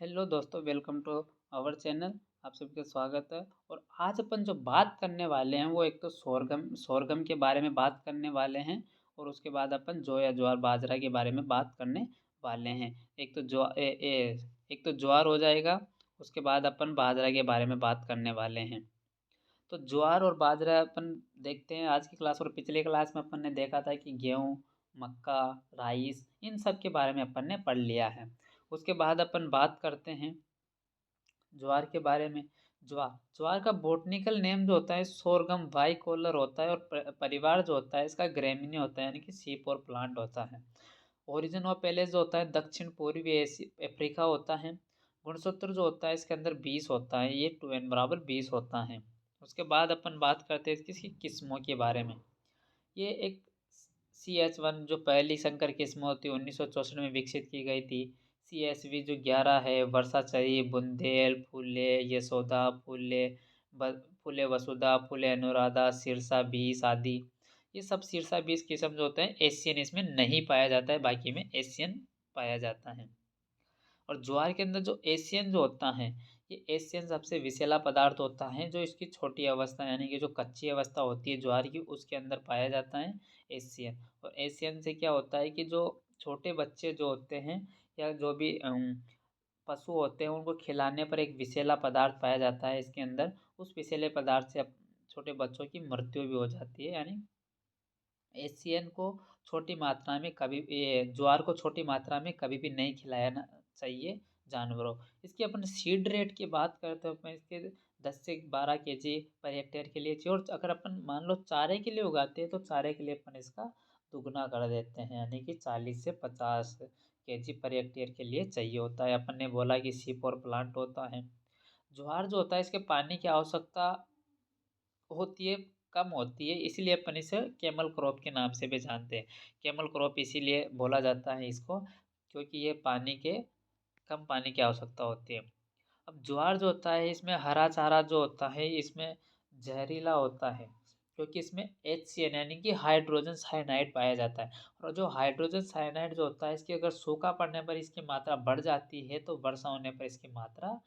Hello दोस्तों, welcome to our channel. आप सबका स्वागत है। और आज अपन जो बात करने वाले हैं वो एक तो सोरगम के बारे में बात करने वाले हैं। और उसके बाद अपन जौ या ज्वार बाजरा के बारे में बात करने वाले हैं। एक तो एक तो ज्वार हो जाएगा। उसके बाद अपन बाजरा के बारे में बात करने वाले हैं। तो ज्वार और बाजरा अपन देखते हैं आज की क्लास और पिछले क्लास में अपन ने देखा था कि गेहूँ, मक्का, राइस इन सब के बारे में अपन ने पढ़ लिया है। उसके बाद अपन बात करते हैं ज्वार के बारे में। ज्वार ज्वार का बॉटनिकल नेम जो होता है सोरगम बाइकोलर होता है। और परिवार जो होता है इसका ग्रेमिनी होता है, यानी कि सीप और प्लांट होता है। ओरिजिन ऑफ पेलेस जो होता है दक्षिण पूर्वी अफ्रीका होता है। गुणसूत्र जो होता है इसके अंदर 20 होता है, ये 2n बराबर 20 होता है। उसके बाद अपन बात करते हैं इसकी किस्मों के बारे में। ये एक CH1 जो पहली संकर किस्म होती है 1964 में विकसित की गई थी। CSV जो 11 है वर्षाचरी, बुंदेल, फूले यशोदा, फूले वसुधा, फूले अनुराधा, सिरसा 20 आदि। ये सब सिरसा 20 किस्म जो होते हैं एशियन इसमें नहीं पाया जाता है, बाकी में एशियन पाया जाता है। और ज्वार के अंदर जो एशियन जो होता है, ये एशियन सबसे विषैला पदार्थ होता है जो इसकी छोटी अवस्था यानी कि जो कच्ची अवस्था होती है ज्वार की उसके अंदर पाया जाता है एशियन। और एशियन से क्या होता है कि जो छोटे बच्चे जो होते हैं या जो भी पशु होते हैं उनको खिलाने पर एक विषैला पदार्थ पाया जाता है इसके अंदर। उस विषैले पदार्थ से छोटे बच्चों की मृत्यु भी हो जाती है। यानी एशियन को छोटी मात्रा में कभी ये ज्वार को छोटी मात्रा में कभी भी नहीं खिलाना चाहिए जानवरों। इसकी अपन सीड रेट की बात करते हैं, अपन इसके 10 से 12 केजी पर हेक्टेयर के लिए चाहिए। और अगर अपन मान लो चारे के लिए उगाते हैं तो चारे के लिए अपन इसका दुगना कर देते हैं, यानी कि 40 से 50 केजी पर हेक्टेयर के लिए चाहिए होता है। अपन ने बोला कि सीप और प्लांट होता है। ज्वार जो होता है इसके पानी की आवश्यकता होती है, कम होती है, इसीलिए अपन इसे कैमल क्रॉप के नाम से भी जानते हैं। कैमल क्रॉप इसीलिए बोला जाता है इसको क्योंकि ये कम पानी की आवश्यकता होती है। अब ज्वार जो होता है इसमें हरा चारा जो होता है इसमें जहरीला होता है क्योंकि इसमें HCN यानी कि हाइड्रोजन साइनाइड पाया जाता है। और जो हाइड्रोजन साइनाइड जो होता है इसकी अगर सूखा पड़ने पर इसकी मात्रा बढ़ जाती है तो वर्षा होने पर इसकी मात्रा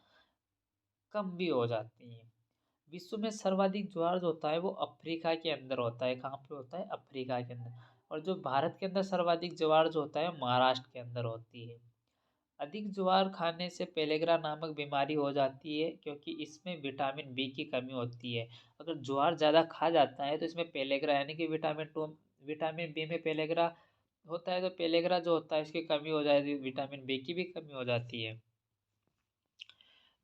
कम भी हो जाती है। विश्व में सर्वाधिक ज्वार जो होता है वो अफ्रीका के अंदर होता है। कहाँ पे होता है? अफ्रीका के अंदर। और जो भारत के अंदर सर्वाधिक ज्वार जो होता है महाराष्ट्र के अंदर होती है। अधिक ज्वार खाने से पेलेग्रा नामक बीमारी हो जाती है क्योंकि इसमें विटामिन बी की कमी होती है। अगर ज्वार ज़्यादा खा जाता है तो इसमें पेलेग्रा यानी कि विटामिन बी में पेलेग्रा होता है, तो पेलेग्रा जो होता है इसकी कमी हो जाती है, विटामिन बी की भी कमी हो जाती है।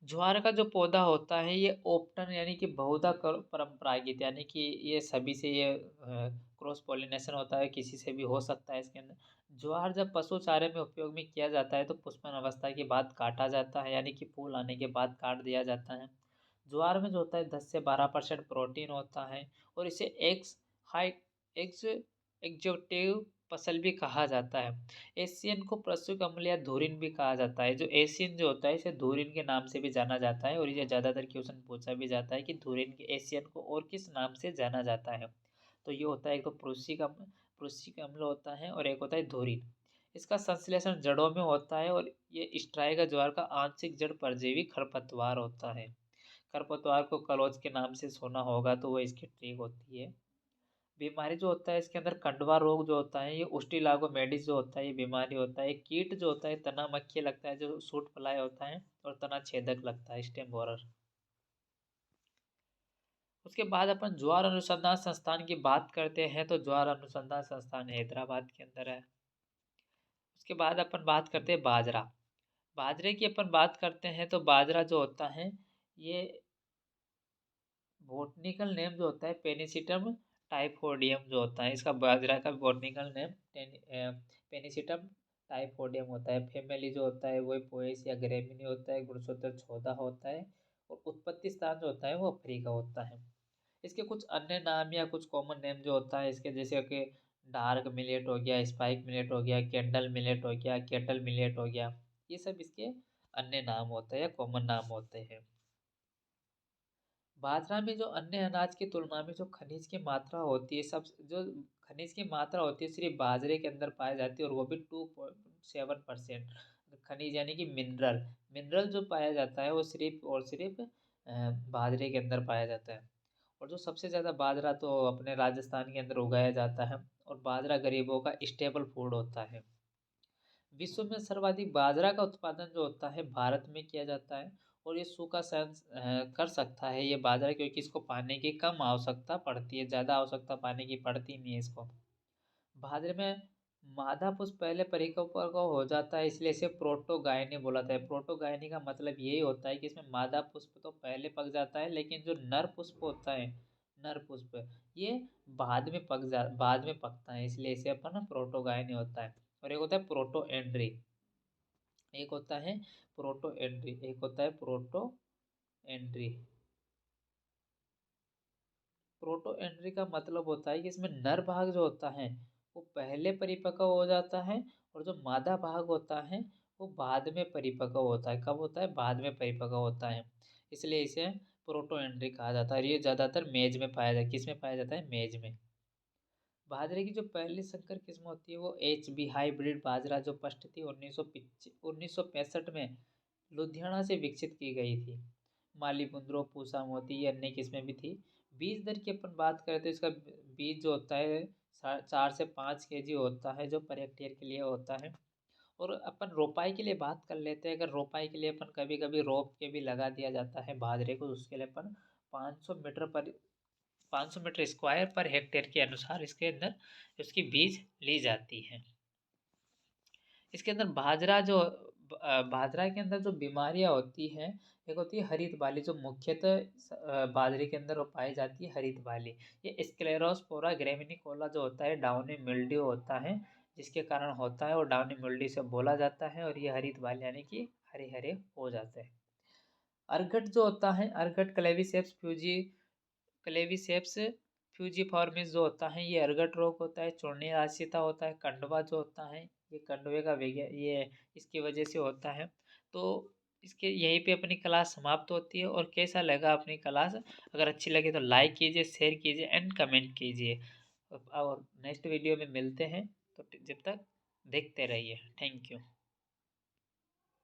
ज्वार का जो पौधा होता है ये ओपटन यानी कि बहुधा परम्परागित यानी कि ये सभी से ये क्रॉस पॉलिनेशन होता है, किसी से भी हो सकता है इसके अंदर। ज्वार जब पशु चारे में उपयोग में किया जाता है तो पुष्पन अवस्था के बाद काटा जाता है, यानी कि फूल आने के बाद काट दिया जाता है। ज्वार में जो होता है 10 से 12% प्रोटीन होता है। और इसे हाई एग्ज एग्जोटिव फसल भी कहा जाता है। एशियन को प्रसुक अम्ल या धुरिन भी कहा जाता है। जो एशियन जो होता है इसे धुरिन के नाम से भी जाना जाता है। और ये ज़्यादातर क्वेश्चन पूछा भी जाता है कि धुरिन के एशियन को और किस नाम से जाना जाता है। तो ये होता है एक तो प्रुसिक अम्ल होता है और एक होता है धुरिन। इसका संश्लेषण जड़ों में होता है और ये स्ट्राइगा ज्वार का आंशिक जड़ परजीवी खरपतवार होता है। खरपतवार को कलोज के नाम से सुना होगा तो वो इसकी ट्रिक होती है। बीमारी जो होता है इसके अंदर कंडवा रोग जो होता है ये उस्टिलागोमेडिस जो होता है ये बीमारी होता है। कीट जो होता है तना मक्खी लगता है जो सूट फ्लाई होता है और तना छेदक लगता है स्टेम बोरर। उसके बाद अपन ज्वार अनुसंधान संस्थान की बात करते हैं तो ज्वार अनुसंधान संस्थान हैदराबाद के अंदर है। उसके बाद अपन बात करते हैं बाजरा। बाजरे की अपन बात करते हैं तो बाजरा जो होता है ये बॉटनिकल नेम जो होता है पेनिसिटम टाइफोडियम जो होता है, इसका बाजरा का बॉटनिकल नेम पेनिसिटम टाइफोडियम होता है। फैमिली जो होता है वो पोएस या ग्रेमिनी होता है। गुणसूत्र 14 होता है। और उत्पत्ति स्थान जो होता है वो अफ्रीका होता है। इसके कुछ अन्य नाम या कुछ कॉमन नेम जो होता है इसके जैसे कि डार्क मिलेट हो गया, स्पाइक मिलेट हो गया, कैंडल मिलेट हो गया, केटल मिलेट हो गया, ये सब इसके अन्य नाम होते हैं या कॉमन नाम होते हैं। बाजरा में जो अन्य अनाज की तुलना में जो खनिज की मात्रा होती है सब जो खनिज की मात्रा होती है सिर्फ बाजरे के अंदर पाई जाती है और वो भी 2.7%। खनिज यानी कि मिनरल, मिनरल जो पाया जाता है वो सिर्फ और सिर्फ बाजरे के अंदर पाया जाता है। और जो सबसे ज़्यादा बाजरा तो अपने राजस्थान के अंदर उगाया जाता है, और बाजरा गरीबों का स्टेबल फूड होता है। विश्व में सर्वाधिक बाजरा का उत्पादन जो होता है भारत में किया जाता है, और ये सूखा सहन कर सकता है ये बाजरा, क्योंकि इसको पानी की कम आवश्यकता पड़ती है, ज़्यादा आवश्यकता पानी की पड़ती नहीं है इसको। बाजरे में मादा पुष्प पहले परिपक्व हो जाता है, इसलिए इसे प्रोटोगायनी बोला जाता है। प्रोटोगायनी का मतलब यही होता है कि इसमें मादा पुष्प तो पहले पक जाता है, लेकिन जो नर पुष्प होता है, नर पुष्प ये बाद में पकता है, इसलिए इसे अपन प्रोटोगायनी होता है। और एक होता है प्रोटो एंड्री, एक होता है प्रोटो एंड्री, एक होता है प्रोटो एंड्री। प्रोटो एंट्री का मतलब होता है कि इसमें नर भाग जो होता है वो पहले परिपक्व हो जाता है, और जो मादा भाग होता है वो बाद में परिपक्व होता है। कब होता है? बाद में परिपक्व होता है, इसलिए इसे प्रोटो एंट्री कहा जाता है। और ये ज़्यादातर मेज में पाया जाता है। किस में पाया जाता है? मेज में। बाजरे की जो पहली संकर किस्म होती है वो HB हाइब्रिड बाजरा, जो पष्ट थी 1965 में लुधियाना से विकसित की गई थी। माली बुंद्रो, पूसा मोती, ये अन्य किस्में भी थी। बीज दर की अपन बात करें तो इसका बीज जो होता है 4 से 5 kg होता है, जो पर हेक्टेयर के लिए होता है। और अपन रोपाई के लिए बात कर लेते हैं। अगर रोपाई के लिए अपन कभी कभी रोप के भी लगा दिया जाता है बाजरे को, उसके लिए अपन 500 मीटर पर 500 मीटर स्क्वायर पर हेक्टेयर के अनुसार इसके अंदर उसकी बीज ली जाती है। इसके अंदर बाजरा के अंदर जो बीमारियां होती हैं, एक होती है हरित वाली, जो मुख्यतः बाजरे के अंदर पाई जाती है हरित वाली। ये स्क्लेरोस्पोरा ग्रेमिनिकोला जो होता है, डाउनी मिल्ड्यू होता है, जिसके कारण होता है, और डाउनी मिल्ड्यू से बोला जाता है, और ये हरित वाले यानी कि हरे हरे हो जाते हैं। अर्गट जो होता है, अर्गट क्लेविसेप्स फ्यूजिफॉर्मिस जो होता है, ये अर्गट रोग होता है। चूर्णी आश्रिता होता है। कंडवा जो होता है, ये कंडवे का ये इसकी वजह से होता है। तो इसके यहीं पे अपनी क्लास समाप्त होती है। और कैसा लगा अपनी क्लास? अगर अच्छी लगे तो लाइक कीजिए, शेयर कीजिए एंड कमेंट कीजिए। और नेक्स्ट वीडियो में मिलते हैं, तो जब तक देखते रहिए। Thank you.